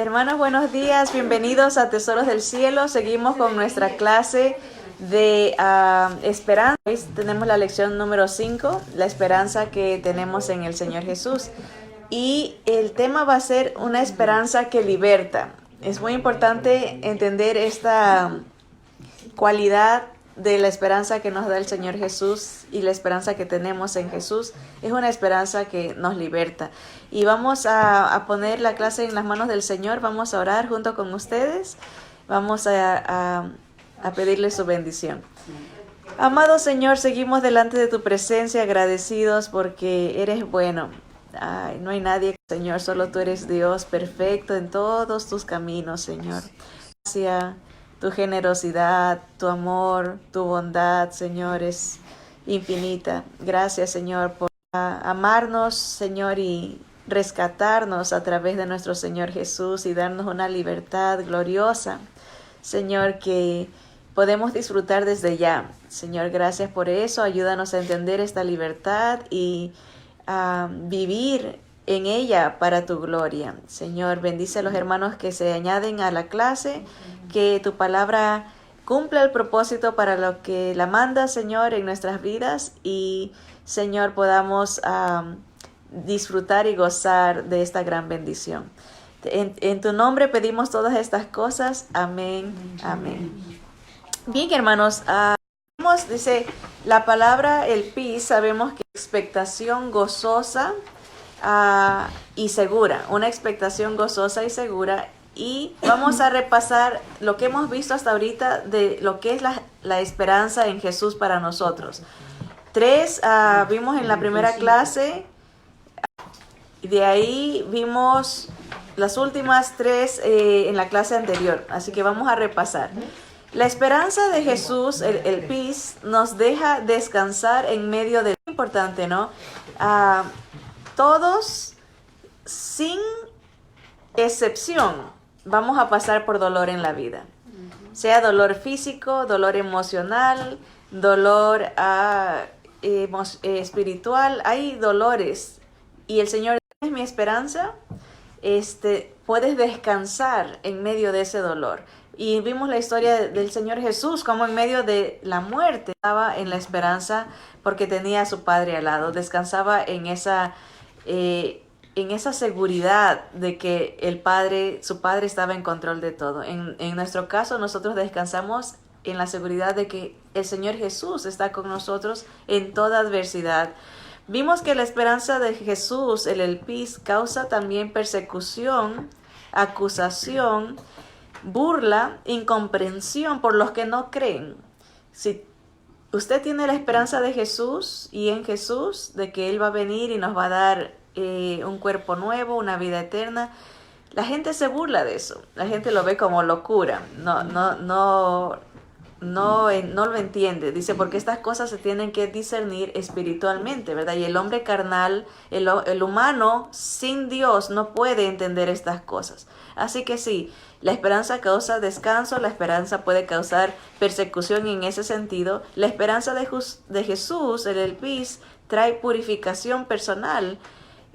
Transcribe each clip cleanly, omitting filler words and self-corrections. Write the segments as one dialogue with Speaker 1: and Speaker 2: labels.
Speaker 1: Hermanos, buenos días, bienvenidos a Tesoros del Cielo. Seguimos con nuestra clase de esperanza. Hoy tenemos la lección número 5, la esperanza que tenemos en el Señor Jesús. Y el tema va a ser una esperanza que liberta. Es muy importante entender esta cualidad de la esperanza que nos da el Señor Jesús, y la esperanza que tenemos en Jesús es una esperanza que nos liberta. Y vamos a poner la clase en las manos del Señor. Vamos a orar junto con ustedes. Vamos a pedirle su bendición. Amado Señor, seguimos delante de tu presencia agradecidos porque eres bueno. Ay, no hay nadie, Señor, solo tú eres Dios perfecto en todos tus caminos, Señor. Gracias. Tu generosidad, tu amor, tu bondad, Señor, es infinita. Gracias, Señor, por amarnos, Señor, y rescatarnos a través de nuestro Señor Jesús y darnos una libertad gloriosa, Señor, que podemos disfrutar desde ya. Señor, gracias por eso. Ayúdanos a entender esta libertad y a vivir en ella para tu gloria. Señor, bendice a los hermanos que se añaden a la clase, que tu palabra cumpla el propósito para lo que la manda, Señor, en nuestras vidas, y Señor, podamos disfrutar y gozar de esta gran bendición. En tu nombre pedimos todas estas cosas. Amén. Amén. Bien, hermanos, dice la palabra el PIS, sabemos que expectación gozosa y segura, una expectación gozosa y segura. Y vamos a repasar lo que hemos visto hasta ahorita de lo que es la esperanza en Jesús para nosotros. Vimos en la primera clase, y de ahí vimos las últimas 3 en la clase anterior, así que vamos a repasar. La esperanza de Jesús, el PIS, nos deja descansar en medio de lo importante, ¿no? Todos, sin excepción, vamos a pasar por dolor en la vida. Sea dolor físico, dolor emocional, dolor espiritual. Hay dolores. Y el Señor es mi esperanza. Puedes descansar en medio de ese dolor. Y vimos la historia del Señor Jesús, como en medio de la muerte estaba en la esperanza porque tenía a su Padre al lado. Descansaba en esa seguridad de que su Padre estaba en control de todo. En nuestro caso, nosotros descansamos en la seguridad de que el Señor Jesús está con nosotros en toda adversidad. Vimos que la esperanza de Jesús, el PIS, causa también persecución, acusación, burla, incomprensión por los que no creen. Si usted tiene la esperanza de Jesús y en Jesús, de que Él va a venir y nos va a dar un cuerpo nuevo, una vida eterna, la gente se burla de eso. La gente lo ve como locura. No lo entiende. Dice, porque estas cosas se tienen que discernir espiritualmente, ¿verdad? Y el hombre carnal, el humano sin Dios no puede entender estas cosas. Así que sí, la esperanza causa descanso, la esperanza puede causar persecución en ese sentido. La esperanza de Jesús, el PIS, trae purificación personal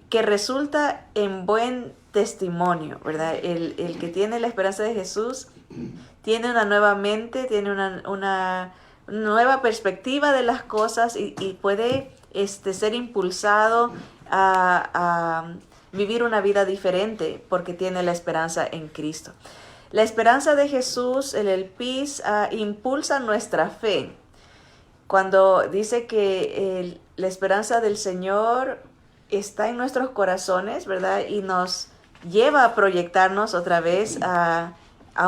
Speaker 1: que resulta en buen testimonio, ¿verdad? El que tiene la esperanza de Jesús tiene una nueva mente, tiene una nueva perspectiva de las cosas y puede ser impulsado a vivir una vida diferente porque tiene la esperanza en Cristo. La esperanza de Jesús, el PIS, impulsa nuestra fe. Cuando dice que la esperanza del Señor está en nuestros corazones, ¿verdad? Y nos lleva a proyectarnos otra vez a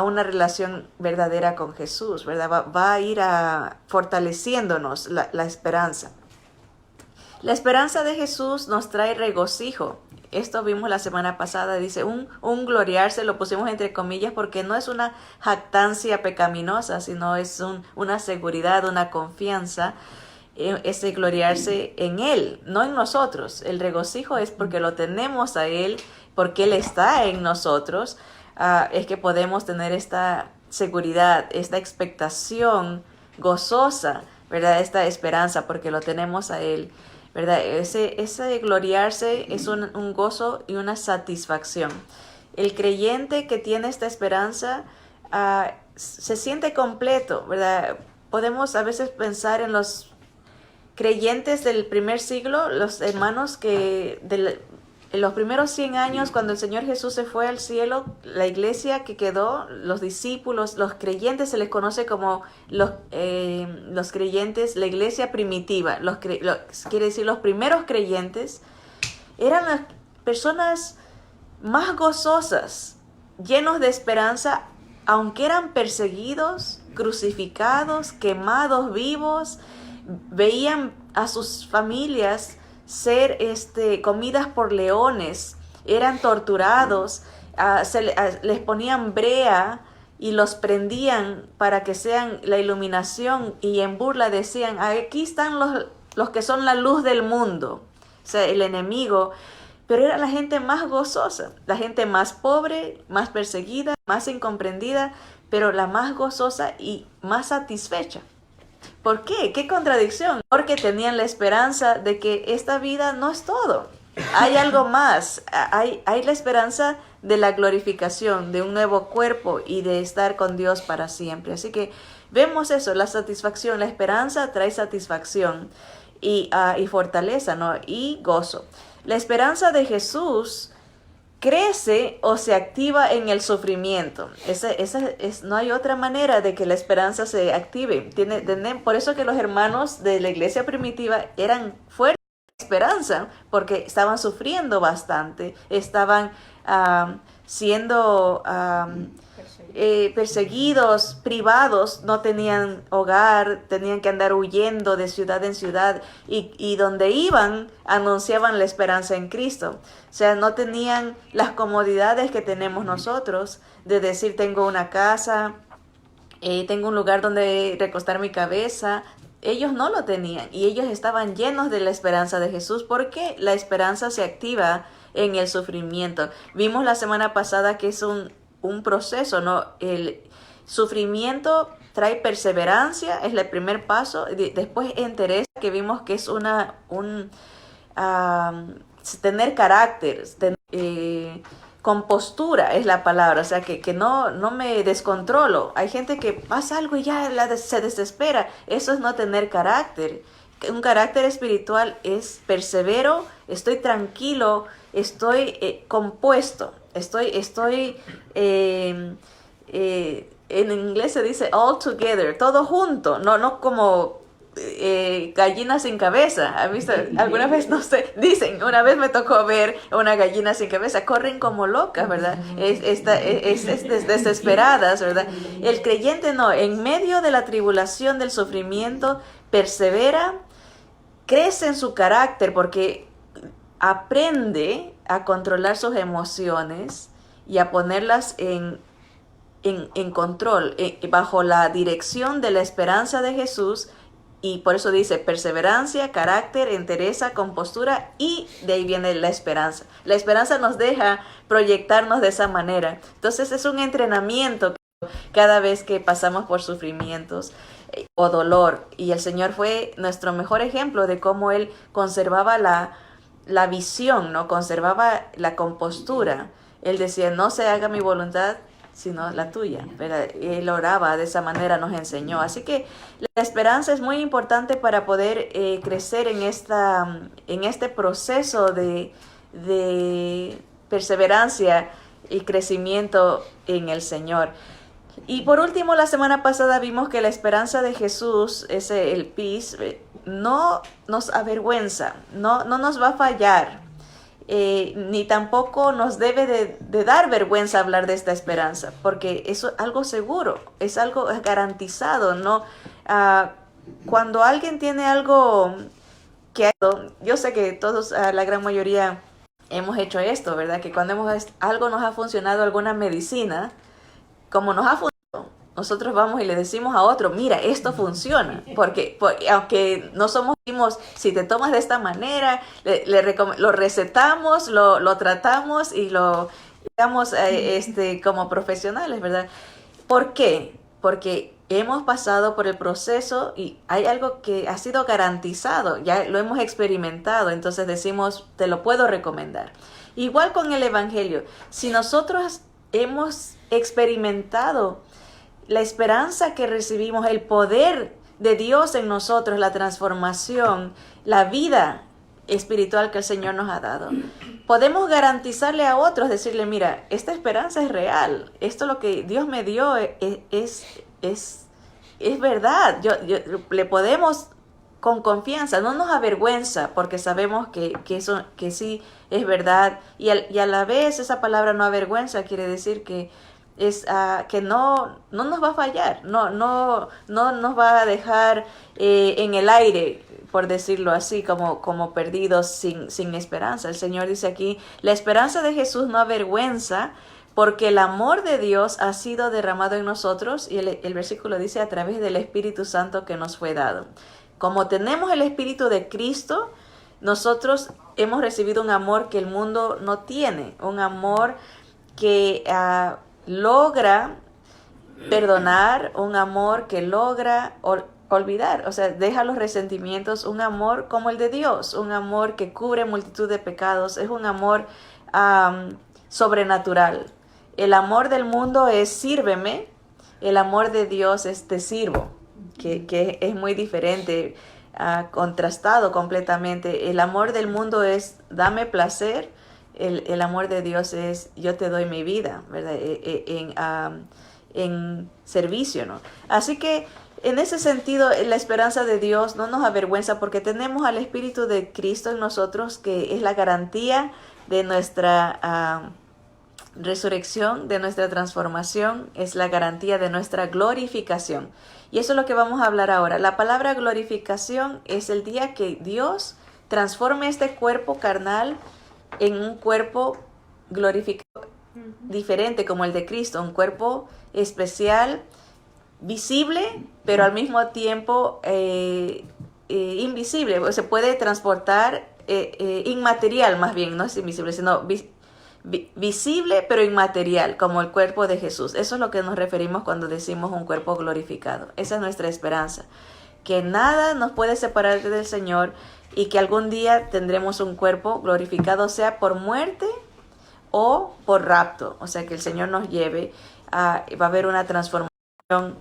Speaker 1: una relación verdadera con Jesús, ¿verdad? Va a ir fortaleciéndonos la esperanza. La esperanza de Jesús nos trae regocijo. Esto vimos la semana pasada, dice un gloriarse, lo pusimos entre comillas porque no es una jactancia pecaminosa, sino es una seguridad, una confianza. Ese gloriarse en Él, no en nosotros. El regocijo es porque lo tenemos a Él, porque Él está en nosotros. Es que podemos tener esta seguridad, esta expectación gozosa, ¿verdad? Esta esperanza porque lo tenemos a Él, ¿verdad? Ese gloriarse es un gozo y una satisfacción. El creyente que tiene esta esperanza se siente completo, ¿verdad? Podemos a veces pensar en los creyentes del primer siglo, los hermanos que en los primeros 100 años, cuando el Señor Jesús se fue al cielo, la iglesia que quedó, los discípulos, los creyentes, se les conoce como los creyentes, la iglesia primitiva, quiere decir los primeros creyentes, eran las personas más gozosas, llenos de esperanza, aunque eran perseguidos, crucificados, quemados vivos, veían a sus familias ser comidas por leones, eran torturados, les ponían brea y los prendían para que sean la iluminación, y en burla decían, aquí están los que son la luz del mundo, o sea, el enemigo. Pero era la gente más gozosa, la gente más pobre, más perseguida, más incomprendida, pero la más gozosa y más satisfecha. ¿Por qué? ¿Qué contradicción? Porque tenían la esperanza de que esta vida no es todo. Hay algo más. Hay la esperanza de la glorificación, de un nuevo cuerpo y de estar con Dios para siempre. Así que vemos eso, la satisfacción, la esperanza trae satisfacción y fortaleza, ¿no? Y gozo. La esperanza de Jesús crece o se activa en el sufrimiento. No hay otra manera de que la esperanza se active. Por eso que los hermanos de la iglesia primitiva eran fuertes de esperanza, porque estaban sufriendo bastante, estaban siendo perseguidos, privados, no tenían hogar, tenían que andar huyendo de ciudad en ciudad, y donde iban anunciaban la esperanza en Cristo. O sea, no tenían las comodidades que tenemos nosotros de decir tengo una casa, tengo un lugar donde recostar mi cabeza. Ellos no lo tenían, y ellos estaban llenos de la esperanza de Jesús, porque la esperanza se activa en el sufrimiento. Vimos la semana pasada que es un proceso, ¿no? El sufrimiento trae perseverancia, es el primer paso. Después entereza, que vimos que es tener carácter, compostura es la palabra, o sea, que no me descontrolo. Hay gente que pasa algo y ya se desespera. Eso es no tener carácter. Un carácter espiritual es persevero, estoy tranquilo, estoy compuesto, estoy en inglés se dice all together, todo junto, no como gallina sin cabeza. ¿Has visto? Alguna vez, no sé, dicen, una vez me tocó ver una gallina sin cabeza, corren como locas, ¿verdad? Desesperadas, ¿verdad? El creyente no, en medio de la tribulación, del sufrimiento, persevera, crece en su carácter, porque aprende a controlar sus emociones y a ponerlas en control, bajo la dirección de la esperanza de Jesús. Y por eso dice perseverancia, carácter, entereza, compostura, y de ahí viene la esperanza. La esperanza nos deja proyectarnos de esa manera. Entonces es un entrenamiento cada vez que pasamos por sufrimientos o dolor. Y el Señor fue nuestro mejor ejemplo de cómo Él conservaba la visión, ¿no? Conservaba la compostura. Él decía, no se haga mi voluntad, sino la tuya. Pero Él oraba de esa manera, nos enseñó. Así que la esperanza es muy importante para poder crecer en este proceso de perseverancia y crecimiento en el Señor. Y por último, la semana pasada vimos que la esperanza de Jesús, el peace, no nos avergüenza, no nos va a fallar. Ni tampoco nos debe de dar vergüenza hablar de esta esperanza, porque eso es algo seguro, es algo garantizado, ¿no? Cuando alguien tiene algo yo sé que todos, la gran mayoría, hemos hecho esto, ¿verdad? Que cuando algo nos ha funcionado, alguna medicina, como nos ha funcionado, nosotros vamos y le decimos a otro, mira, esto funciona, porque aunque no somos, si te tomas de esta manera, lo recetamos, lo tratamos y lo digamos como profesionales, ¿verdad? ¿Por qué? Porque hemos pasado por el proceso y hay algo que ha sido garantizado, ya lo hemos experimentado, entonces decimos, te lo puedo recomendar. Igual con el Evangelio. Si nosotros hemos experimentado la esperanza que recibimos, el poder de Dios en nosotros, la transformación, la vida espiritual que el Señor nos ha dado, podemos garantizarle a otros, decirle, mira, esta esperanza es real, esto lo que Dios me dio es verdad. Le podemos con confianza, no nos avergüenza, porque sabemos que eso que sí es verdad, y a la vez esa palabra no avergüenza quiere decir que es que no nos va a fallar, no nos va a dejar en el aire, por decirlo así, como perdidos sin esperanza. El Señor dice aquí, la esperanza de Jesús no avergüenza, porque el amor de Dios ha sido derramado en nosotros, y el versículo dice, a través del Espíritu Santo que nos fue dado. Como tenemos el Espíritu de Cristo, nosotros hemos recibido un amor que el mundo no tiene, un amor que logra perdonar, un amor que logra olvidar, o sea, deja los resentimientos, un amor como el de Dios, un amor que cubre multitud de pecados, es un amor sobrenatural. El amor del mundo es sírveme, el amor de Dios es te sirvo, que es muy diferente, contrastado completamente. El amor del mundo es dame placer, el amor de Dios es yo te doy mi vida, ¿verdad? En servicio, ¿no? Así que en ese sentido, la esperanza de Dios no nos avergüenza, porque tenemos al Espíritu de Cristo en nosotros, que es la garantía de nuestra resurrección, de nuestra transformación, es la garantía de nuestra glorificación. Y eso es lo que vamos a hablar ahora. La palabra glorificación es el día que Dios transforme este cuerpo carnal en un cuerpo glorificado, diferente como el de Cristo, un cuerpo especial, visible, pero al mismo tiempo invisible. Se puede transportar, inmaterial más bien, no es invisible, sino visible pero inmaterial, como el cuerpo de Jesús. Eso es lo que nos referimos cuando decimos un cuerpo glorificado. Esa es nuestra esperanza, que nada nos puede separar del Señor, y que algún día tendremos un cuerpo glorificado, sea por muerte o por rapto, o sea, que el Señor nos lleve va a haber una transformación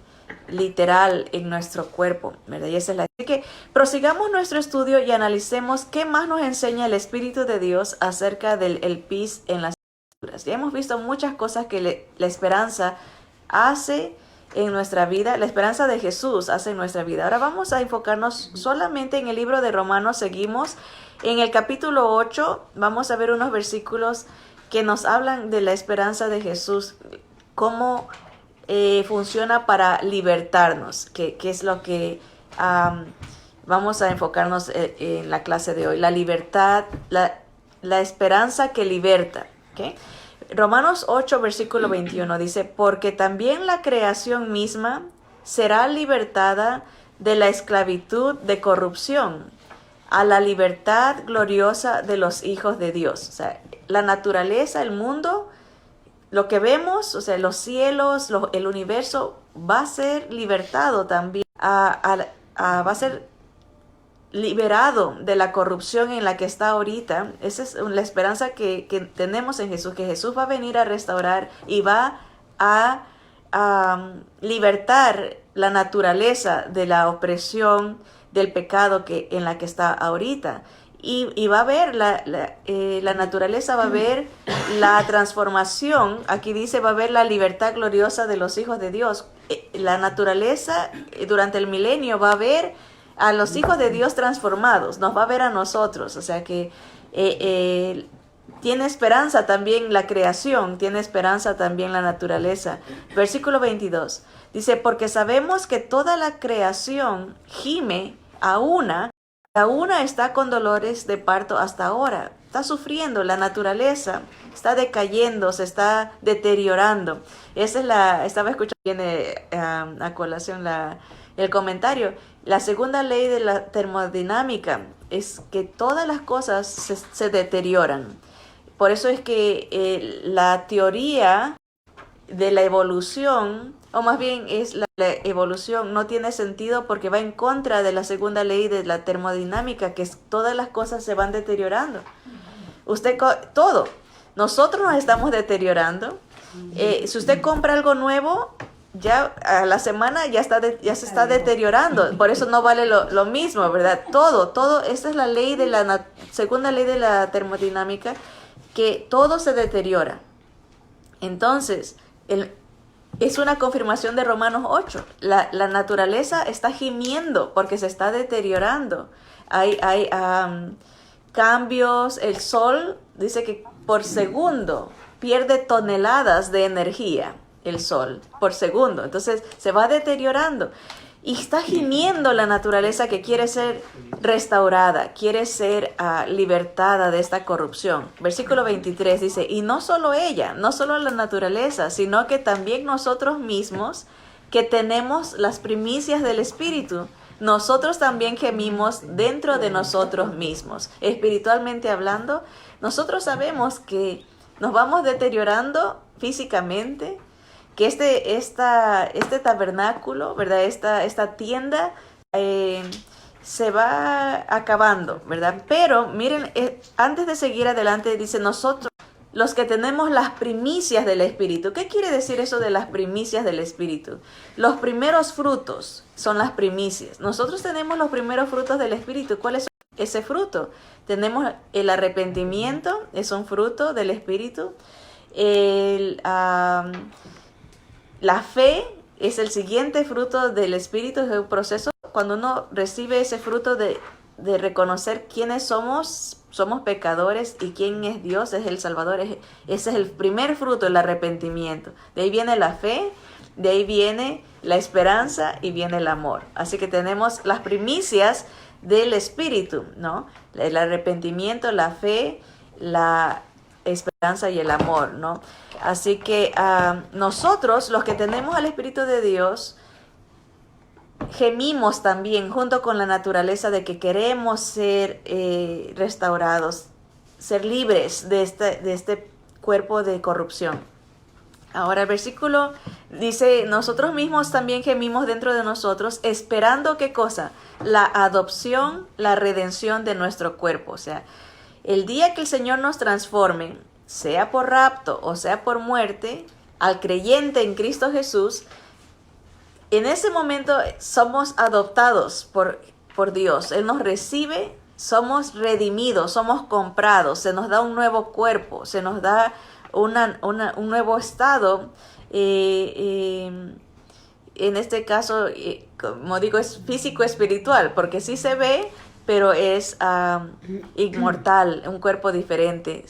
Speaker 1: literal en nuestro cuerpo, ¿verdad? Y esa es Así que prosigamos nuestro estudio y analicemos qué más nos enseña el Espíritu de Dios acerca del peace en las Escrituras. Ya hemos visto muchas cosas que la esperanza hace en nuestra vida, la esperanza de Jesús hace en nuestra vida. Ahora vamos a enfocarnos solamente en el libro de Romanos. Seguimos en el capítulo 8, vamos a ver unos versículos que nos hablan de la esperanza de Jesús, cómo funciona para libertarnos, que es lo que vamos a enfocarnos en la clase de hoy. La libertad, la esperanza que liberta. ¿Okay? Romanos 8, versículo 21 dice, porque también la creación misma será libertada de la esclavitud de corrupción a la libertad gloriosa de los hijos de Dios. O sea, la naturaleza, el mundo, lo que vemos, o sea, los cielos, el universo, va a ser libertado también, va a ser liberado de la corrupción en la que está ahorita. Esa es la esperanza que tenemos en Jesús, que Jesús va a venir a restaurar y va a libertar la naturaleza de la opresión, del pecado en la que está ahorita. Y va a ver la naturaleza, va a ver la transformación. Aquí dice, va a ver la libertad gloriosa de los hijos de Dios. La naturaleza durante el milenio va a ver a los hijos de Dios transformados, nos va a ver a nosotros. O sea que tiene esperanza también la creación, tiene esperanza también la naturaleza. Versículo 22 dice, porque sabemos que toda la creación gime a una está con dolores de parto hasta ahora. Está sufriendo, la naturaleza está decayendo, se está deteriorando. Estaba escuchando, viene a colación el comentario. La segunda ley de la termodinámica es que todas las cosas se deterioran. Por eso es que la teoría de la evolución, o más bien es la evolución, no tiene sentido, porque va en contra de la segunda ley de la termodinámica, que es todas las cosas se van deteriorando. Todo, nosotros nos estamos deteriorando. Si usted compra algo nuevo, ya a la semana ya se está deteriorando. Por eso no vale lo mismo, ¿verdad? Todo. Esta es la ley de la segunda ley de la termodinámica, que todo se deteriora. Entonces, es una confirmación de Romanos 8. La naturaleza está gimiendo porque se está deteriorando. Hay cambios. El sol dice que por segundo pierde toneladas de energía, el sol, por segundo. Entonces se va deteriorando. Y está gimiendo la naturaleza, que quiere ser restaurada, quiere ser libertada de esta corrupción. Versículo 23 dice, y no solo ella, no solo la naturaleza, sino que también nosotros mismos, que tenemos las primicias del Espíritu, nosotros también gemimos dentro de nosotros mismos. Espiritualmente hablando, nosotros sabemos que nos vamos deteriorando físicamente, que este tabernáculo, ¿verdad? Esta tienda se va acabando, ¿verdad? Pero miren, antes de seguir adelante dice, nosotros, los que tenemos las primicias del Espíritu. ¿Qué quiere decir eso de las primicias del Espíritu? Los primeros frutos son las primicias. Nosotros tenemos los primeros frutos del Espíritu. ¿Cuál es ese fruto? Tenemos el arrepentimiento, es un fruto del Espíritu. La fe es el siguiente fruto del Espíritu, es un proceso. Cuando uno recibe ese fruto de reconocer quiénes somos pecadores y quién es Dios, es el Salvador. Ese es el primer fruto, el arrepentimiento. De ahí viene la fe, de ahí viene la esperanza y viene el amor. Así que tenemos las primicias del Espíritu, ¿no? El arrepentimiento, la fe, la esperanza y el amor, ¿no? Así que nosotros, los que tenemos al Espíritu de Dios, gemimos también junto con la naturaleza de que queremos ser restaurados, ser libres de este cuerpo de corrupción. Ahora el versículo dice, nosotros mismos también gemimos dentro de nosotros, esperando ¿qué cosa? La adopción, la redención de nuestro cuerpo. O sea, el día que el Señor nos transforme, sea por rapto o sea por muerte, al creyente en Cristo Jesús, en ese momento somos adoptados por Dios. Él nos recibe, somos redimidos, somos comprados, se nos da un nuevo cuerpo, se nos da un nuevo estado. En este caso, como digo, es físico-espiritual, porque sí se ve, pero es inmortal, un cuerpo diferente.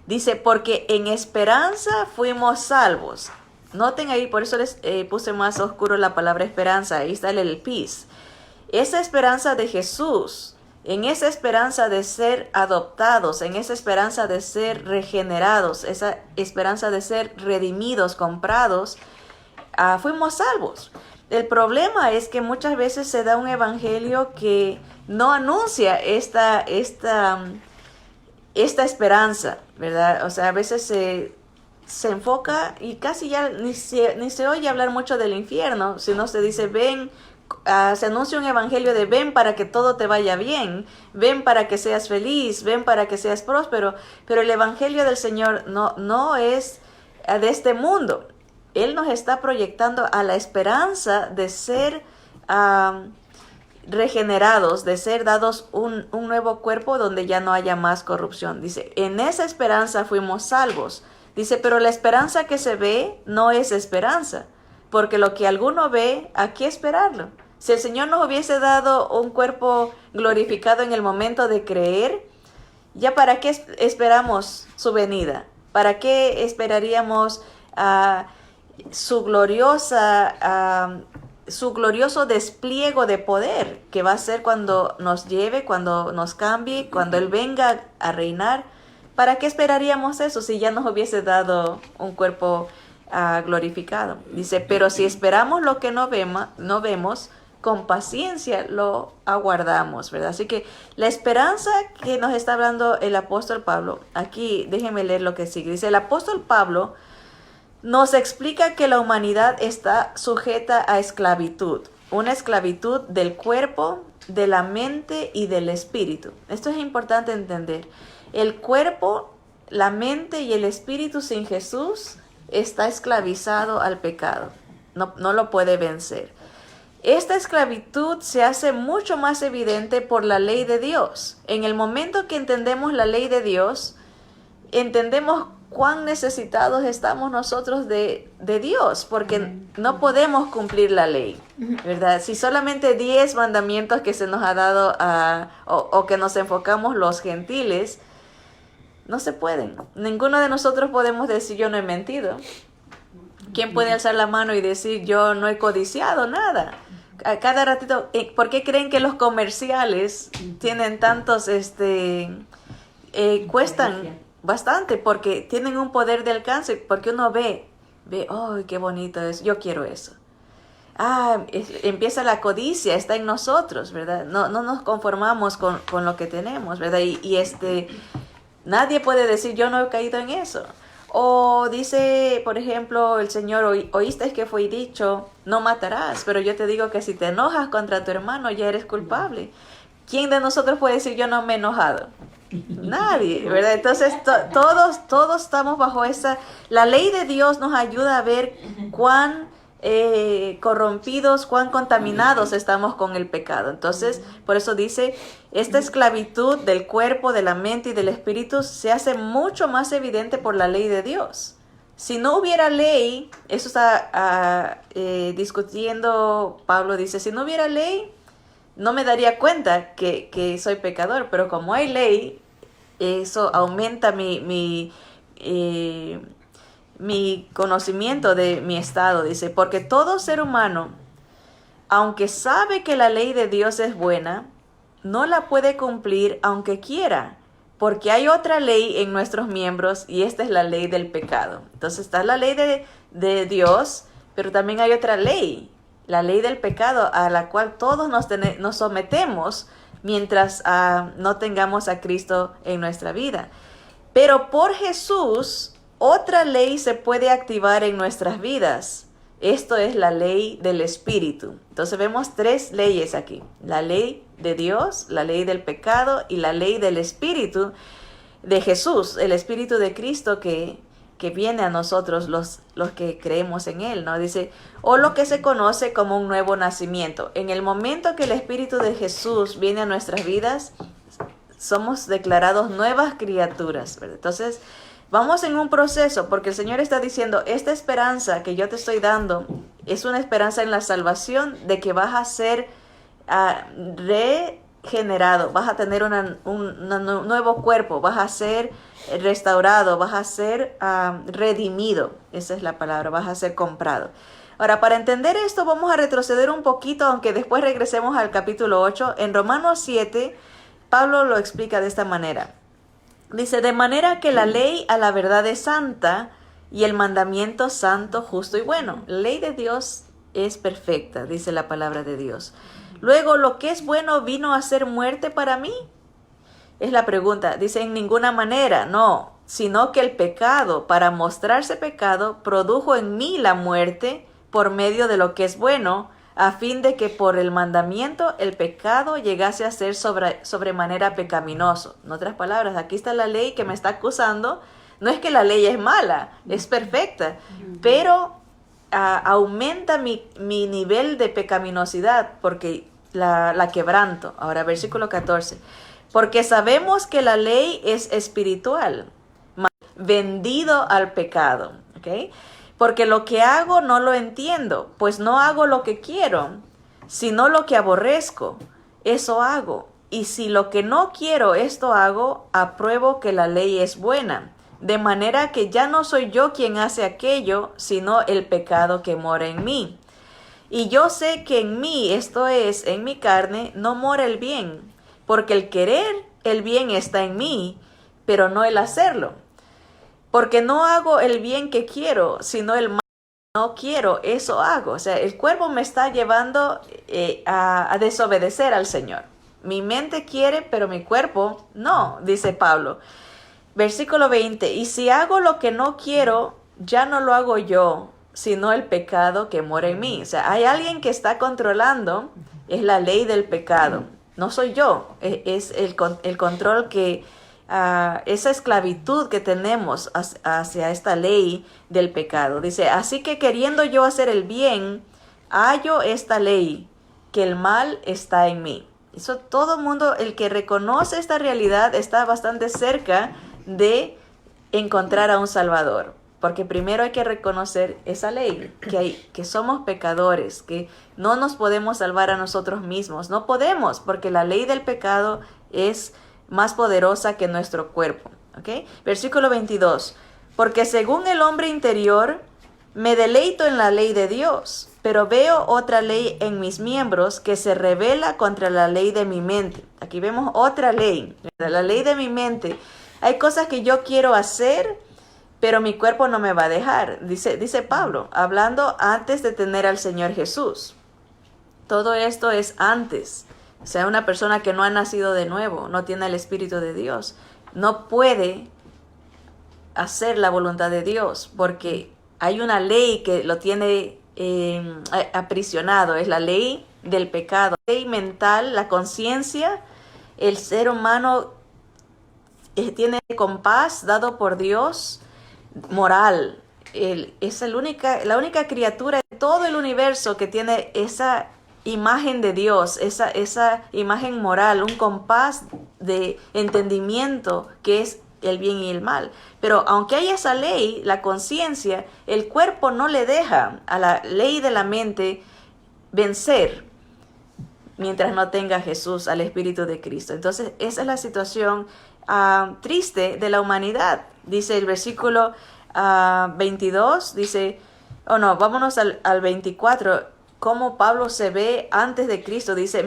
Speaker 1: Dice, porque en esperanza fuimos salvos. Noten ahí, por eso les puse más oscuro la palabra esperanza. Ahí está el peace. Esa esperanza de Jesús, en esa esperanza de ser adoptados, en esa esperanza de ser regenerados, esa esperanza de ser redimidos, comprados, fuimos salvos. El problema es que muchas veces se da un evangelio que no anuncia esta esperanza, ¿verdad? O sea, a veces se enfoca y casi ya ni se oye hablar mucho del infierno, sino se dice, ven, se anuncia un evangelio de ven para que todo te vaya bien, ven para que seas feliz, ven para que seas próspero, pero el evangelio del Señor no es de este mundo. Él nos está proyectando a la esperanza de ser regenerados, de ser dados un nuevo cuerpo donde ya no haya más corrupción. Dice, en esa esperanza fuimos salvos. Dice, pero la esperanza que se ve no es esperanza, porque lo que alguno ve, ¿a qué esperarlo? Si el Señor nos hubiese dado un cuerpo glorificado en el momento de creer, ¿ya para qué esperamos su venida? ¿Para qué esperaríamos su glorioso despliego de poder que va a ser cuando nos lleve, cuando nos cambie, cuando Él venga a reinar? ¿Para qué esperaríamos eso si ya nos hubiese dado un cuerpo glorificado? Dice, pero si esperamos lo que no vemos, con paciencia lo aguardamos, ¿verdad? Así que la esperanza que nos está hablando el apóstol Pablo, aquí déjenme leer lo que sigue. Dice, el apóstol Pablo nos explica que la humanidad está sujeta a esclavitud, una esclavitud del cuerpo, de la mente y del espíritu. Esto es importante entender. El cuerpo la mente y el espíritu sin Jesús está esclavizado al pecado. No lo puede vencer. Esta esclavitud se hace mucho más evidente por la ley de Dios. En el momento que entendemos la ley de Dios, entendemos cuán necesitados estamos nosotros de Dios, porque no podemos cumplir la ley, ¿verdad? Si solamente 10 mandamientos que se nos ha dado o que nos enfocamos los gentiles, no se pueden. Ninguno de nosotros podemos decir yo no he mentido. ¿Quién puede alzar la mano y decir yo no he codiciado nada? A cada ratito, ¿por qué creen que los comerciales tienen tantos, cuestan bastante? Porque tienen un poder de alcance, porque uno ve, ¡ay, qué bonito es! Yo quiero eso. Empieza la codicia, está en nosotros, ¿verdad? No nos conformamos con lo que tenemos, ¿verdad? Nadie puede decir yo no he caído en eso. O dice, por ejemplo, el Señor, oíste que fue dicho, no matarás, pero yo te digo que si te enojas contra tu hermano ya eres culpable. ¿Quién de nosotros puede decir yo no me he enojado? Nadie, ¿verdad? Entonces todos estamos bajo la ley de Dios nos ayuda a ver cuán corrompidos, cuán contaminados estamos con el pecado. Entonces, por eso dice, esta esclavitud del cuerpo, de la mente y del espíritu se hace mucho más evidente por la ley de Dios. Si no hubiera ley, eso está discutiendo Pablo, dice, si no hubiera ley, no me daría cuenta que soy pecador, pero como hay ley, eso aumenta mi conocimiento de mi estado. Dice, porque todo ser humano, aunque sabe que la ley de Dios es buena, no la puede cumplir aunque quiera, porque hay otra ley en nuestros miembros y esta es la ley del pecado. Entonces está la ley de Dios, pero también hay otra ley, la ley del pecado, a la cual todos nos sometemos mientras no tengamos a Cristo en nuestra vida. Pero por Jesús, otra ley se puede activar en nuestras vidas. Esto es la ley del Espíritu. Entonces vemos 3 leyes aquí. La ley de Dios, la ley del pecado y la ley del Espíritu de Jesús, el Espíritu de Cristo que viene a nosotros los que creemos en Él, ¿no? Dice, o lo que se conoce como un nuevo nacimiento. En el momento que el Espíritu de Jesús viene a nuestras vidas, somos declarados nuevas criaturas, ¿verdad? Entonces, vamos en un proceso, porque el Señor está diciendo, esta esperanza que yo te estoy dando es una esperanza en la salvación de que vas a ser regenerado, vas a tener un nuevo cuerpo, vas a ser restaurado, vas a ser redimido, esa es la palabra, vas a ser comprado. Ahora, para entender esto vamos a retroceder un poquito, aunque después regresemos al capítulo 8. En Romanos 7, Pablo lo explica de esta manera. Dice, de manera que la ley a la verdad es santa y el mandamiento santo, justo y bueno. La ley de Dios es perfecta, dice la palabra de Dios. Luego, ¿lo que es bueno vino a ser muerte para mí? Es la pregunta. Dice, en ninguna manera, no, sino que el pecado, para mostrarse pecado, produjo en mí la muerte por medio de lo que es bueno, a fin de que por el mandamiento el pecado llegase a ser sobremanera pecaminoso. En otras palabras, aquí está la ley que me está acusando. No es que la ley es mala, es perfecta, pero aumenta mi nivel de pecaminosidad porque la quebranto. Ahora, versículo 14. Porque sabemos que la ley es espiritual, vendido al pecado. ¿Ok? Porque lo que hago no lo entiendo, pues no hago lo que quiero, sino lo que aborrezco, eso hago. Y si lo que no quiero, esto hago, apruebo que la ley es buena. De manera que ya no soy yo quien hace aquello, sino el pecado que mora en mí. Y yo sé que en mí, esto es, en mi carne, no mora el bien, porque el querer el bien está en mí, pero no el hacerlo. Porque no hago el bien que quiero, sino el mal que no quiero, eso hago. O sea, el cuerpo me está llevando a desobedecer al Señor. Mi mente quiere, pero mi cuerpo no, dice Pablo. Versículo 20, y si hago lo que no quiero, ya no lo hago yo, sino el pecado que mora en mí. O sea, hay alguien que está controlando, es la ley del pecado. No soy yo, es el control que esa esclavitud que tenemos hacia esta ley del pecado. Dice, así que queriendo yo hacer el bien, hallo esta ley, que el mal está en mí. Eso todo mundo, el que reconoce esta realidad, está bastante cerca de encontrar a un Salvador. Porque primero hay que reconocer esa ley, que somos pecadores, que no nos podemos salvar a nosotros mismos. No podemos, porque la ley del pecado es más poderosa que nuestro cuerpo. ¿Okay? Versículo 22. Porque según el hombre interior, me deleito en la ley de Dios, pero veo otra ley en mis miembros que se rebela contra la ley de mi mente. Aquí vemos otra ley, la ley de mi mente. Hay cosas que yo quiero hacer, pero mi cuerpo no me va a dejar, dice Pablo, hablando antes de tener al Señor Jesús. Todo esto es antes. O sea, una persona que no ha nacido de nuevo, no tiene el Espíritu de Dios, no puede hacer la voluntad de Dios, porque hay una ley que lo tiene aprisionado, es la ley del pecado, la ley mental, la conciencia. El ser humano tiene compás dado por Dios, moral. Es la única criatura de todo el universo que tiene esa imagen de Dios, esa imagen moral, un compás de entendimiento que es el bien y el mal. Pero aunque haya esa ley, la conciencia, el cuerpo no le deja a la ley de la mente vencer mientras no tenga a Jesús, al Espíritu de Cristo. Entonces esa es la situación triste de la humanidad. Dice el versículo 22, dice, vámonos al 24, cómo Pablo se ve antes de Cristo. Dice,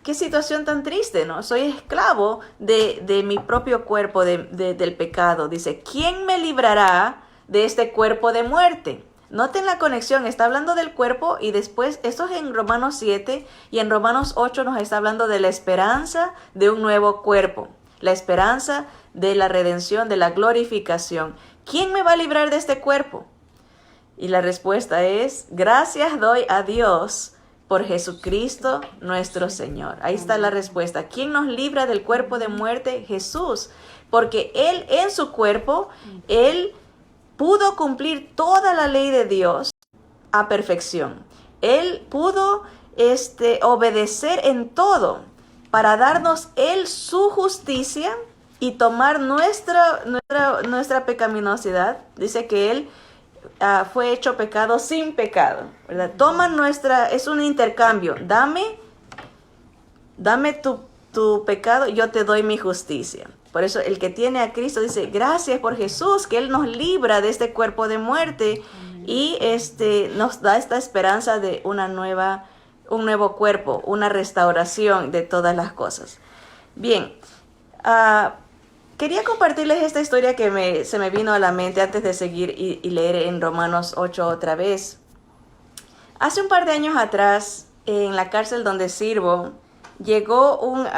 Speaker 1: qué situación tan triste, ¿no? Soy esclavo de mi propio cuerpo, del pecado. Dice, ¿quién me librará de este cuerpo de muerte? Noten la conexión, está hablando del cuerpo y después, esto es en Romanos 7 y en Romanos 8 nos está hablando de la esperanza de un nuevo cuerpo. La esperanza de la redención, de la glorificación. ¿Quién me va a librar de este cuerpo? Y la respuesta es, gracias doy a Dios por Jesucristo nuestro Señor. Ahí está la respuesta. ¿Quién nos libra del cuerpo de muerte? Jesús. Porque Él en su cuerpo, Él pudo cumplir toda la ley de Dios a perfección. Él pudo obedecer en todo para darnos Él su justicia y tomar nuestra pecaminosidad. Dice que Él fue hecho pecado sin pecado, ¿verdad? Toma es un intercambio. Dame tu pecado, yo te doy mi justicia. Por eso el que tiene a Cristo dice, gracias por Jesús, que Él nos libra de este cuerpo de muerte y nos da esta esperanza de un nuevo cuerpo, una restauración de todas las cosas. Bien, quería compartirles esta historia que se me vino a la mente antes de seguir y leer en Romanos 8 otra vez. Hace un par de años atrás, en la cárcel donde sirvo, llegó un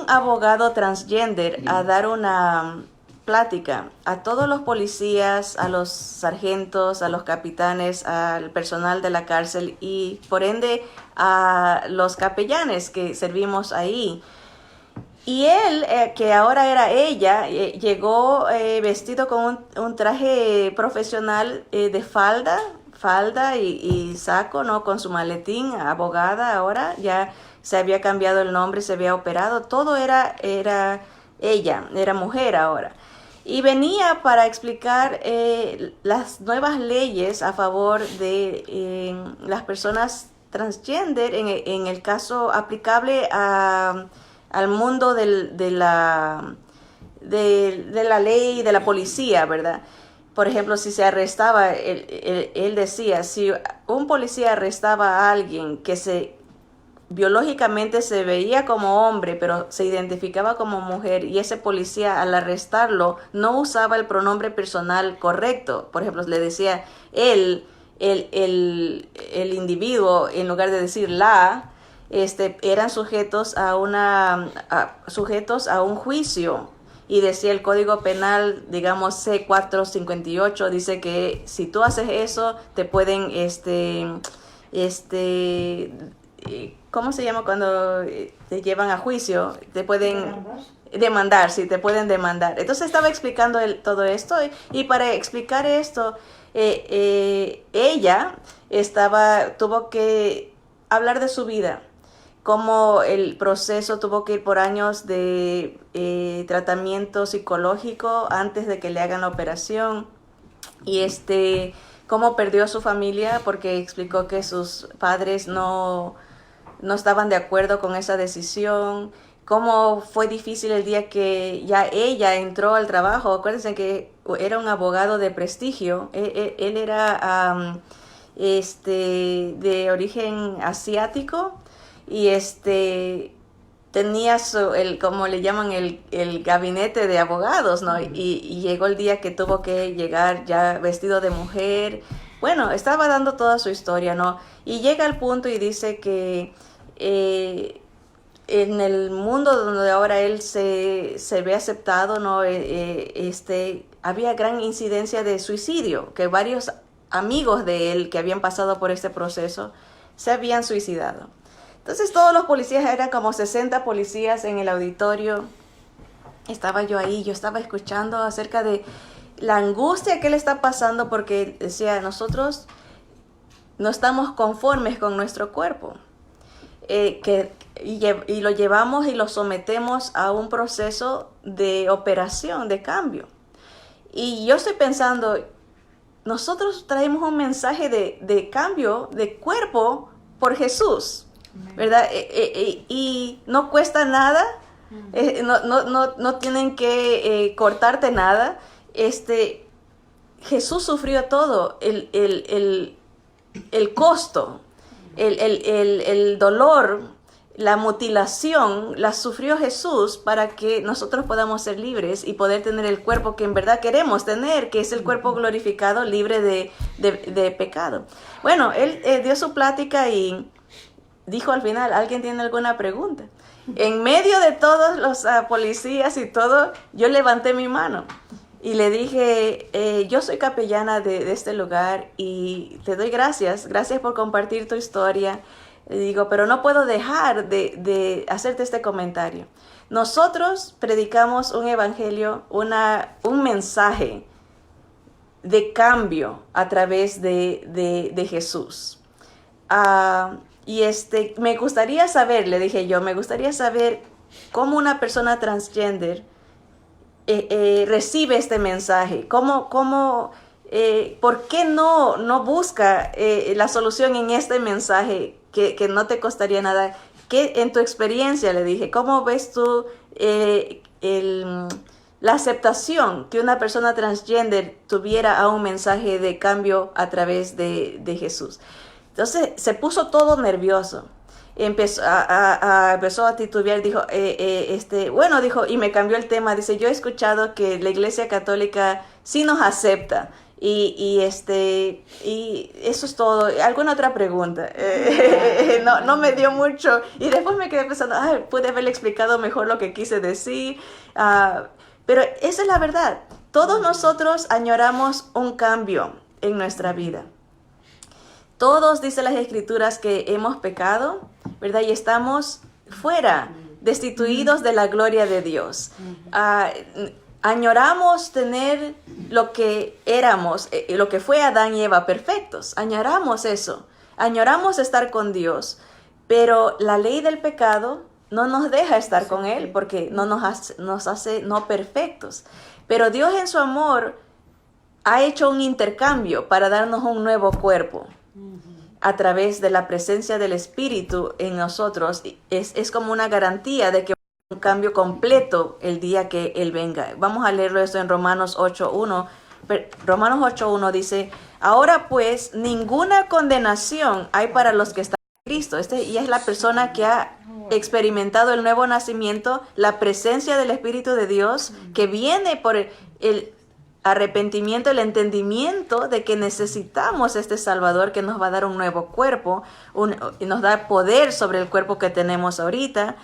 Speaker 1: abogado transgender a dar una plática a todos los policías, a los sargentos, a los capitanes, al personal de la cárcel y por ende a los capellanes que servimos ahí. Y él, que ahora era ella, llegó vestido con un traje profesional de falda y saco, ¿no? Con su maletín, abogada ahora, ya se había cambiado el nombre, se había operado, todo era ella, era mujer ahora. Y venía para explicar las nuevas leyes a favor de las personas transgender, en el caso aplicable al mundo de la ley de la policía, ¿verdad? Por ejemplo, si se arrestaba, él decía, si un policía arrestaba a alguien que biológicamente se veía como hombre, pero se identificaba como mujer, y ese policía al arrestarlo no usaba el pronombre personal correcto, por ejemplo, le decía el individuo, en lugar de decir eran sujetos a un juicio, y decía el Código Penal, digamos C458, dice que si tú haces eso, te pueden ¿cómo se llama cuando te llevan a juicio? Te pueden demandar, sí, te pueden demandar. Entonces estaba explicando todo esto y para explicar esto, ella tuvo que hablar de su vida, cómo el proceso tuvo que ir por años de tratamiento psicológico antes de que le hagan la operación y cómo perdió a su familia porque explicó que sus padres no estaban de acuerdo con esa decisión, cómo fue difícil el día que ya ella entró al trabajo. Acuérdense que era un abogado de prestigio, él era de origen asiático y tenía como le llaman, el gabinete de abogados, ¿no? Y llegó el día que tuvo que llegar ya vestido de mujer. Bueno, estaba dando toda su historia, ¿no? Y llega al punto y dice que en el mundo donde ahora él se ve aceptado, ¿no? Había gran incidencia de suicidio, que varios amigos de él que habían pasado por este proceso se habían suicidado. Entonces todos los policías, eran como 60 policías en el auditorio. Estaba yo ahí, yo estaba escuchando acerca de la angustia que él está pasando porque decía, nosotros no estamos conformes con nuestro cuerpo. Y lo llevamos y lo sometemos a un proceso de operación, de cambio. Y yo estoy pensando, nosotros traemos un mensaje de cambio de cuerpo por Jesús, ¿verdad? Y no cuesta nada, no tienen que cortarte nada. Jesús sufrió todo, el costo, el dolor, la mutilación, la sufrió Jesús para que nosotros podamos ser libres y poder tener el cuerpo que en verdad queremos tener, que es el cuerpo glorificado, libre de pecado. Bueno, él dio su plática y dijo al final, ¿alguien tiene alguna pregunta? En medio de todos los policías y todo, yo levanté mi mano y le dije, yo soy capellana de este lugar y te doy gracias por compartir tu historia. Le digo, pero no puedo dejar de hacerte este comentario. Nosotros predicamos un evangelio, un mensaje de cambio a través de Jesús. Y me gustaría saber, le dije yo, me gustaría saber cómo una persona transgender recibe este mensaje, ¿por qué no busca la solución en este mensaje que no te costaría nada? ¿Qué, en tu experiencia, le dije, cómo ves tú la aceptación que una persona transgender tuviera a un mensaje de cambio a través de Jesús? Entonces se puso todo nervioso. Empezó a titubear, dijo, bueno, dijo, y me cambió el tema, dice, yo he escuchado que la Iglesia Católica sí nos acepta, y eso es todo. ¿Alguna otra pregunta? No me dio mucho, y después me quedé pensando, pude haberle explicado mejor lo que quise decir, pero esa es la verdad, todos nosotros añoramos un cambio en nuestra vida. Todos, dice las Escrituras, que hemos pecado, ¿verdad? Y estamos fuera, destituidos de la gloria de Dios. Añoramos tener lo que éramos, lo que fue Adán y Eva, perfectos. Añoramos eso. Añoramos estar con Dios. Pero la ley del pecado no nos deja estar con Él porque nos hace no perfectos. Pero Dios en su amor ha hecho un intercambio para darnos un nuevo cuerpo. A través de la presencia del Espíritu en nosotros, es como una garantía de que va a haber un cambio completo el día que Él venga. Vamos a leerlo esto en Romanos 8.1. Romanos 8.1 dice, ahora pues ninguna condenación hay para los que están en Cristo. Y es la persona que ha experimentado el nuevo nacimiento, la presencia del Espíritu de Dios que viene por el arrepentimiento, el entendimiento de que necesitamos este Salvador que nos va a dar un nuevo cuerpo, y nos da poder sobre el cuerpo que tenemos ahorita.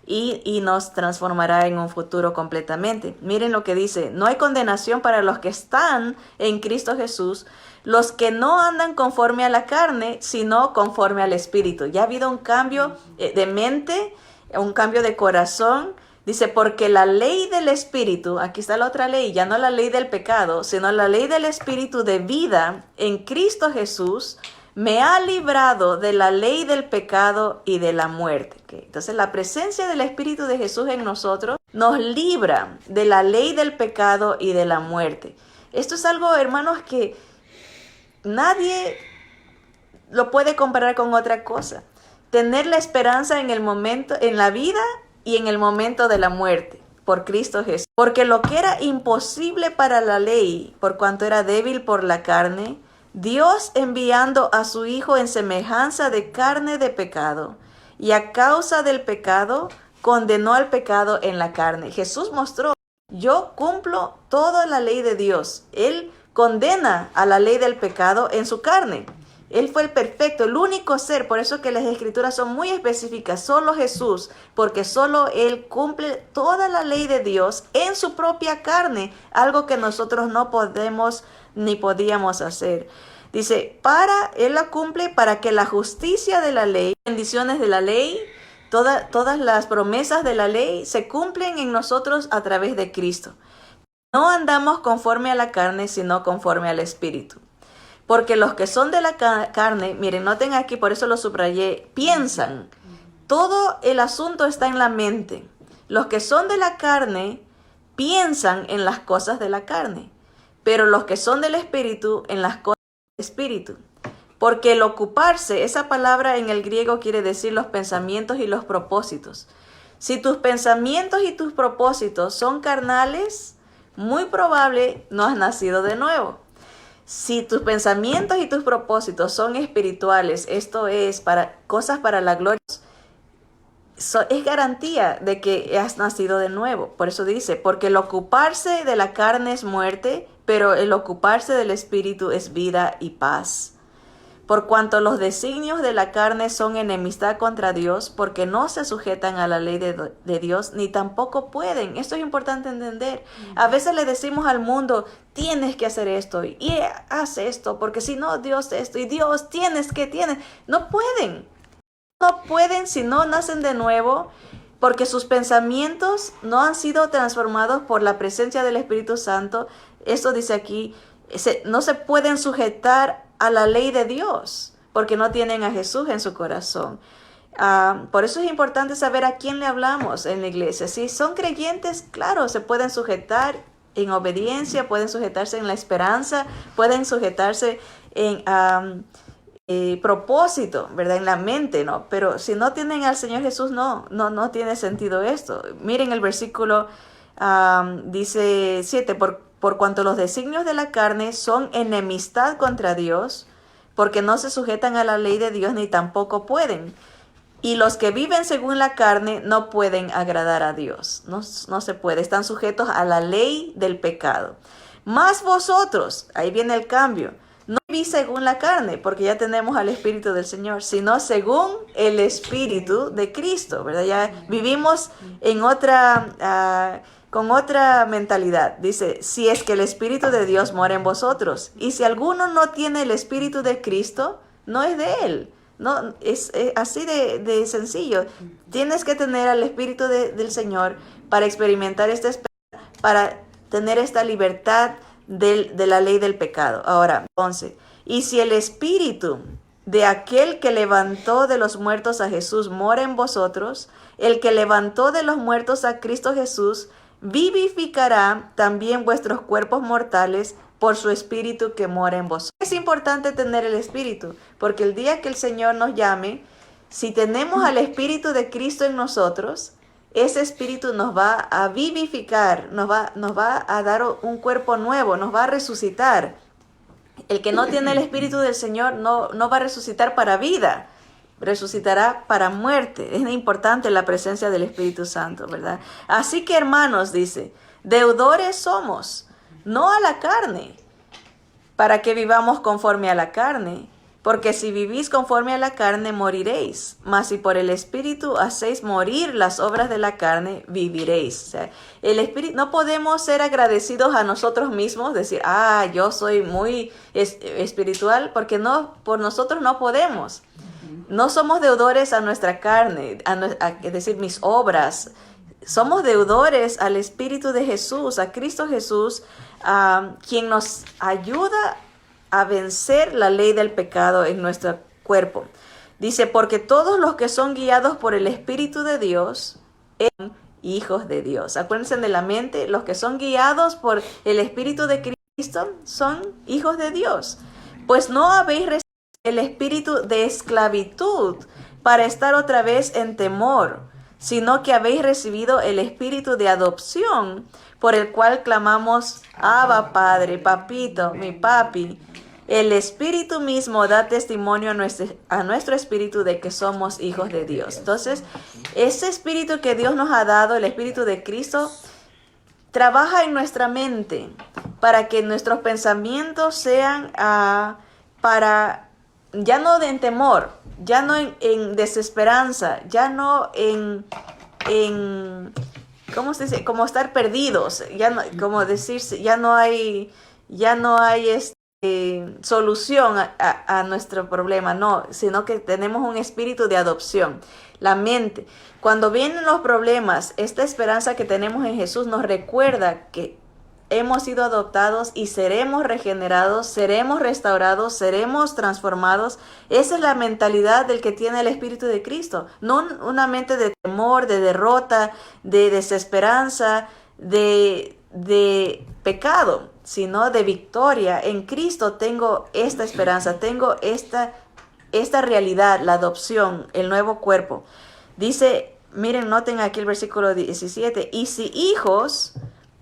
Speaker 1: y nos transformará en un futuro completamente. Miren lo que dice: no hay condenación para los que están en Cristo Jesús, los que no andan conforme a la carne, sino conforme al Espíritu. Ya ha habido un cambio de mente, un cambio de corazón. Dice, porque la ley del Espíritu, aquí está la otra ley, ya no la ley del pecado, sino la ley del Espíritu de vida en Cristo Jesús, me ha librado de la ley del pecado y de la muerte. ¿Okay? Entonces la presencia del Espíritu de Jesús en nosotros nos libra de la ley del pecado y de la muerte. Esto es algo, hermanos, que nadie lo puede comparar con otra cosa. Tener la esperanza en el momento, en la vida y en el momento de la muerte, por Cristo Jesús. Porque lo que era imposible para la ley, por cuanto era débil por la carne, Dios enviando a su Hijo en semejanza de carne de pecado, y a causa del pecado, condenó al pecado en la carne. Jesús mostró, yo cumplo toda la ley de Dios. Él condena a la ley del pecado en su carne. Él fue el perfecto, el único ser. Por eso que las escrituras son muy específicas. Solo Jesús, porque solo Él cumple toda la ley de Dios en su propia carne. Algo que nosotros no podemos ni podíamos hacer. Dice, Él la cumple para que la justicia de la ley, bendiciones de la ley, todas las promesas de la ley se cumplen en nosotros a través de Cristo. No andamos conforme a la carne, sino conforme al Espíritu. Porque los que son de la carne, miren, noten aquí, por eso lo subrayé, piensan. Todo el asunto está en la mente. Los que son de la carne piensan en las cosas de la carne, pero los que son del Espíritu en las cosas del Espíritu. Porque el ocuparse, esa palabra en el griego quiere decir los pensamientos y los propósitos. Si tus pensamientos y tus propósitos son carnales, muy probable no has nacido de nuevo. Si tus pensamientos y tus propósitos son espirituales, esto es para cosas para la gloria, es garantía de que has nacido de nuevo. Por eso dice, porque el ocuparse de la carne es muerte, pero el ocuparse del Espíritu es vida y paz. Por cuanto los designios de la carne son enemistad contra Dios, porque no se sujetan a la ley de Dios, ni tampoco pueden. Esto es importante entender. A veces le decimos al mundo, tienes que hacer esto, y haz esto, porque si no, Dios esto, y Dios, tienes. No pueden. No pueden si no nacen de nuevo, porque sus pensamientos no han sido transformados por la presencia del Espíritu Santo. Esto dice aquí, no se pueden sujetar a la ley de Dios, porque no tienen a Jesús en su corazón. Por eso es importante saber a quién le hablamos en la iglesia. Si son creyentes, claro, se pueden sujetar en obediencia, pueden sujetarse en la esperanza, pueden sujetarse en propósito, ¿verdad? En la mente, ¿no? Pero si no tienen al Señor Jesús, no tiene sentido esto. Miren el versículo, dice 7, por cuanto los designios de la carne son enemistad contra Dios, porque no se sujetan a la ley de Dios ni tampoco pueden. Y los que viven según la carne no pueden agradar a Dios. No se puede, están sujetos a la ley del pecado. Mas vosotros, ahí viene el cambio, no vivís según la carne, porque ya tenemos al Espíritu del Señor, sino según el Espíritu de Cristo, ¿verdad? Ya vivimos en con otra mentalidad. Dice, si es que el Espíritu de Dios mora en vosotros, y si alguno no tiene el Espíritu de Cristo, no es de él. No, es así de sencillo. Tienes que tener al Espíritu del Señor para experimentar esta esperanza, para tener esta libertad de la ley del pecado. Ahora, entonces, y si el Espíritu de aquel que levantó de los muertos a Jesús mora en vosotros, el que levantó de los muertos a Cristo Jesús vivificará también vuestros cuerpos mortales por su Espíritu que mora en vosotros. Es importante tener el Espíritu, porque el día que el Señor nos llame, si tenemos al Espíritu de Cristo en nosotros, ese Espíritu nos va a vivificar, nos va a dar un cuerpo nuevo, nos va a resucitar. El que no tiene el Espíritu del Señor no va a resucitar para vida, resucitará para muerte. Es importante la presencia del Espíritu Santo, ¿verdad? Así que, hermanos, dice, deudores somos, no a la carne, para que vivamos conforme a la carne, porque si vivís conforme a la carne, moriréis. Mas si por el Espíritu hacéis morir las obras de la carne, viviréis. O sea, el Espíritu, no podemos ser agradecidos a nosotros mismos, decir, yo soy muy espiritual, porque no, por nosotros no podemos. No somos deudores a nuestra carne, es decir, mis obras. Somos deudores al Espíritu de Jesús, a Cristo Jesús, quien nos ayuda a vencer la ley del pecado en nuestro cuerpo. Dice, porque todos los que son guiados por el Espíritu de Dios son hijos de Dios. Acuérdense de la mente, los que son guiados por el Espíritu de Cristo son hijos de Dios. Pues no habéis recibido el espíritu de esclavitud para estar otra vez en temor, sino que habéis recibido el espíritu de adopción, por el cual clamamos, Abba, Padre, Papito, mi papi. El Espíritu mismo da testimonio a nuestro espíritu de que somos hijos de Dios. Entonces, ese espíritu que Dios nos ha dado, el Espíritu de Cristo, trabaja en nuestra mente para que nuestros pensamientos sean ya no en temor, ya no en desesperanza, ya no en ¿cómo se dice? Como estar perdidos, ya no, como decirse, ya no hay solución a nuestro problema, no, sino que tenemos un espíritu de adopción. La mente, cuando vienen los problemas, esta esperanza que tenemos en Jesús nos recuerda que hemos sido adoptados y seremos regenerados, seremos restaurados, seremos transformados. Esa es la mentalidad del que tiene el Espíritu de Cristo. No una mente de temor, de derrota, de desesperanza, de pecado, sino de victoria. En Cristo tengo esta esperanza, tengo esta realidad, la adopción, el nuevo cuerpo. Dice, miren, noten aquí el versículo 17, y si hijos,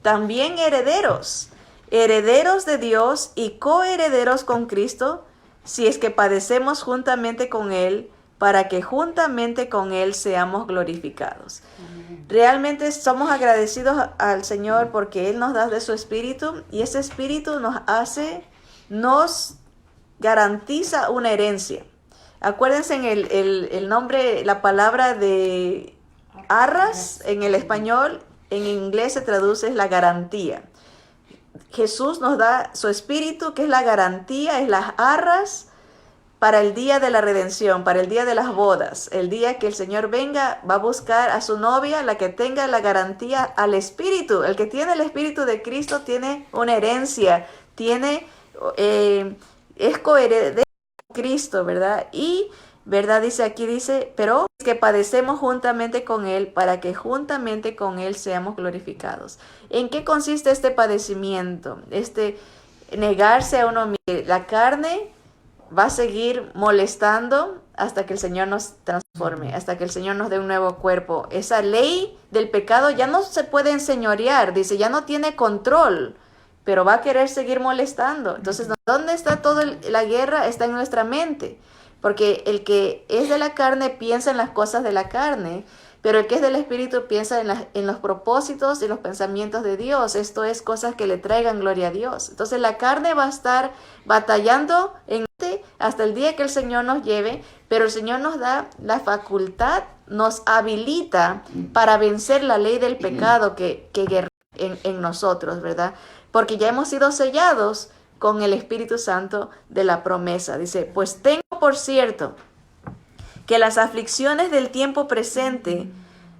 Speaker 1: también herederos, herederos de Dios y coherederos con Cristo, si es que padecemos juntamente con Él, para que juntamente con Él seamos glorificados. Realmente somos agradecidos al Señor porque Él nos da de su Espíritu y ese Espíritu nos garantiza una herencia. Acuérdense en el nombre, la palabra de arras en el español. En inglés se traduce la garantía. Jesús nos da su espíritu, que es la garantía, es las arras para el día de la redención, para el día de las bodas. El día que el Señor venga, va a buscar a su novia, la que tenga la garantía al espíritu. El que tiene el espíritu de Cristo tiene una herencia, es coheredero de Cristo, ¿verdad? Y ¿verdad? Dice, pero es que padecemos juntamente con Él para que juntamente con Él seamos glorificados. ¿En qué consiste este padecimiento? Negarse a uno mismo. La carne va a seguir molestando hasta que el Señor nos transforme, hasta que el Señor nos dé un nuevo cuerpo. Esa ley del pecado ya no se puede enseñorear, dice, ya no tiene control, pero va a querer seguir molestando. Entonces, ¿dónde está toda la guerra? Está en nuestra mente. Porque el que es de la carne piensa en las cosas de la carne, pero el que es del Espíritu piensa en los propósitos y los pensamientos de Dios. Esto es cosas que le traigan gloria a Dios. Entonces la carne va a estar batallando hasta el día que el Señor nos lleve, pero el Señor nos da la facultad, nos habilita para vencer la ley del pecado que guerrea en nosotros, ¿verdad? Porque ya hemos sido sellados con el Espíritu Santo de la promesa. Dice, pues tengo por cierto que las aflicciones del tiempo presente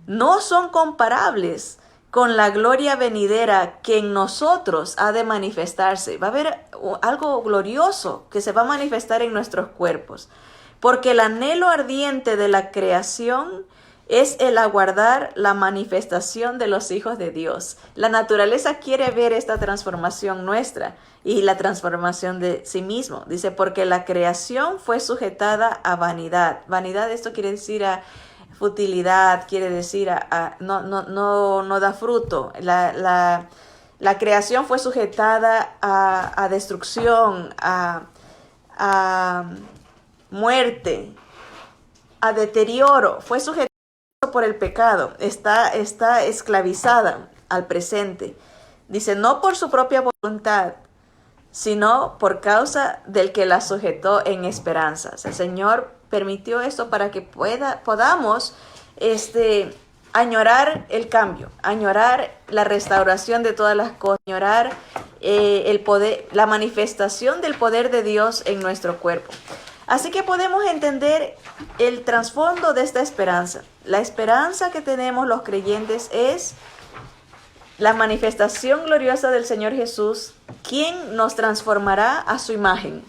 Speaker 1: no son comparables con la gloria venidera que en nosotros ha de manifestarse. Va a haber algo glorioso que se va a manifestar en nuestros cuerpos, porque el anhelo ardiente de la creación es el aguardar la manifestación de los hijos de Dios. La naturaleza quiere ver esta transformación nuestra y la transformación de sí mismo. Dice, porque la creación fue sujetada a vanidad. Vanidad, esto quiere decir a futilidad, quiere decir no da fruto. La creación fue sujetada a destrucción, a muerte, a deterioro. Fue sujetada por el pecado, está esclavizada al presente. Dice, no por su propia voluntad, sino por causa del que la sujetó en esperanzas. El Señor permitió esto para que podamos añorar el cambio, añorar la restauración de todas las cosas, añorar el poder, la manifestación del poder de Dios en nuestro cuerpo. Así que podemos entender el trasfondo de esta esperanza. La esperanza que tenemos los creyentes es la manifestación gloriosa del Señor Jesús, quien nos transformará a su imagen.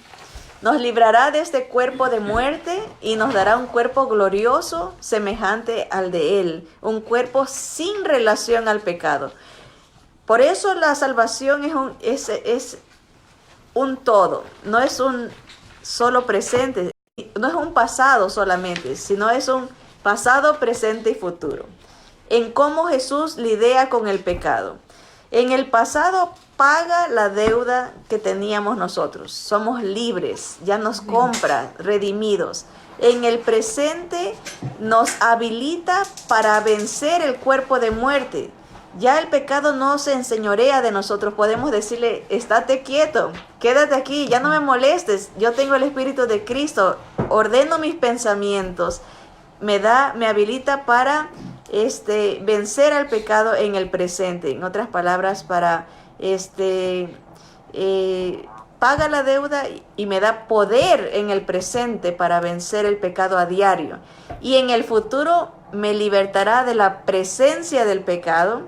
Speaker 1: Nos librará de este cuerpo de muerte y nos dará un cuerpo glorioso semejante al de Él, un cuerpo sin relación al pecado. Por eso la salvación es un todo, no es un solo presente, no es un pasado solamente, sino es un pasado, presente y futuro. En cómo Jesús lidia con el pecado. En el pasado paga la deuda que teníamos nosotros. Somos libres, ya nos compra, redimidos. En el presente nos habilita para vencer el cuerpo de muerte. Ya el pecado no se enseñorea de nosotros. Podemos decirle, estate quieto, quédate aquí, ya no me molestes. Yo tengo el Espíritu de Cristo, ordeno mis pensamientos. Me habilita para vencer al pecado en el presente. En otras palabras, para paga la deuda y me da poder en el presente para vencer el pecado a diario. Y en el futuro me libertará de la presencia del pecado.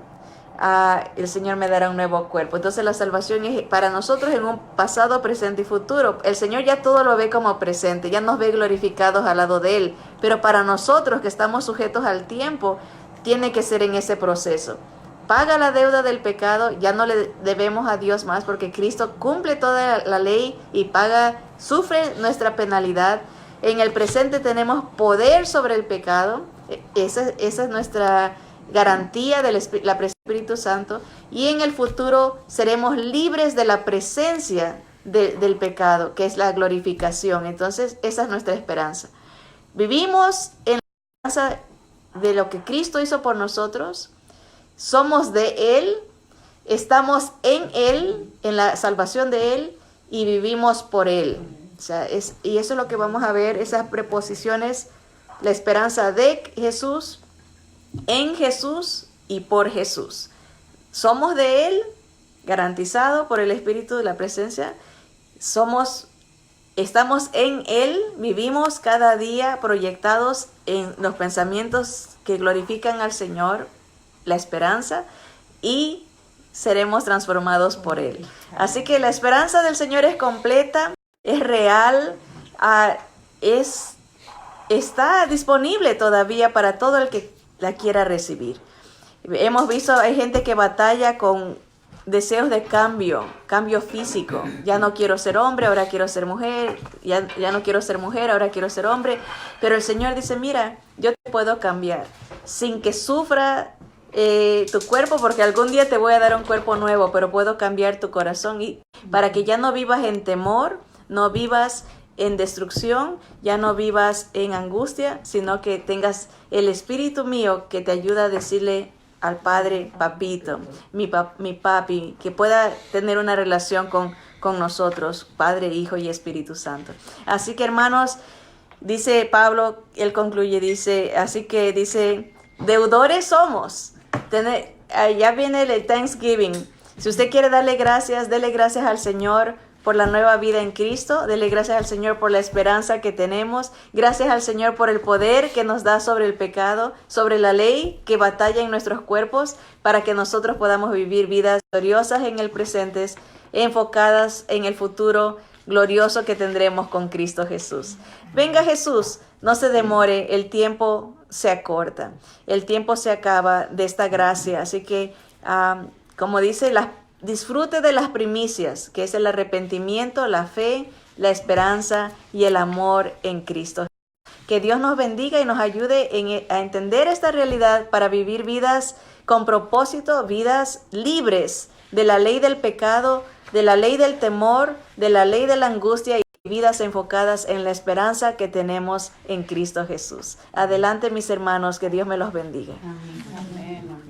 Speaker 1: El Señor me dará un nuevo cuerpo. Entonces la salvación es para nosotros en un pasado, presente y futuro. El Señor ya todo lo ve como presente, ya nos ve glorificados al lado de Él. Pero para nosotros que estamos sujetos al tiempo, tiene que ser en ese proceso. Paga la deuda del pecado, ya no le debemos a Dios más porque Cristo cumple toda la ley y sufre nuestra penalidad. En el presente tenemos poder sobre el pecado. Esa es nuestra garantía del Espíritu Santo, y en el futuro seremos libres de la presencia del pecado, que es la glorificación. Entonces esa es nuestra esperanza. Vivimos en la esperanza de lo que Cristo hizo por nosotros, somos de Él, estamos en Él, en la salvación de Él, y vivimos por Él. O sea, y eso es lo que vamos a ver, esas preposiciones, la esperanza de Jesús, en Jesús y por Jesús. Somos de Él, garantizado por el Espíritu de la presencia. Estamos en Él, vivimos cada día proyectados en los pensamientos que glorifican al Señor, la esperanza, y seremos transformados por Él. Así que la esperanza del Señor es completa, es real, está disponible todavía para todo el que la quiera recibir. Hemos visto, hay gente que batalla con deseos de cambio físico. Ya no quiero ser hombre, ahora quiero ser mujer. Ya no quiero ser mujer, ahora quiero ser hombre. Pero el Señor dice, mira, yo te puedo cambiar sin que sufra tu cuerpo, porque algún día te voy a dar un cuerpo nuevo, pero puedo cambiar tu corazón y para que ya no vivas en temor, no vivas en destrucción, ya no vivas en angustia, sino que tengas el Espíritu mío que te ayuda a decirle al Padre, papito, mi papi, que pueda tener una relación con nosotros, Padre, Hijo y Espíritu Santo. Así que, hermanos, dice Pablo, él concluye, dice, deudores somos. Ya viene el Thanksgiving. Si usted quiere dele gracias al Señor por la nueva vida en Cristo, dele gracias al Señor por la esperanza que tenemos, gracias al Señor por el poder que nos da sobre el pecado, sobre la ley que batalla en nuestros cuerpos, para que nosotros podamos vivir vidas gloriosas en el presente, enfocadas en el futuro glorioso que tendremos con Cristo Jesús. Venga Jesús, no se demore, el tiempo se acorta, el tiempo se acaba de esta gracia, así que como dice, disfrute de las primicias, que es el arrepentimiento, la fe, la esperanza y el amor en Cristo. Que Dios nos bendiga y nos ayude a entender esta realidad para vivir vidas con propósito, vidas libres de la ley del pecado, de la ley del temor, de la ley de la angustia, y vidas enfocadas en la esperanza que tenemos en Cristo Jesús. Adelante, mis hermanos, que Dios me los bendiga.
Speaker 2: Amén. Amén.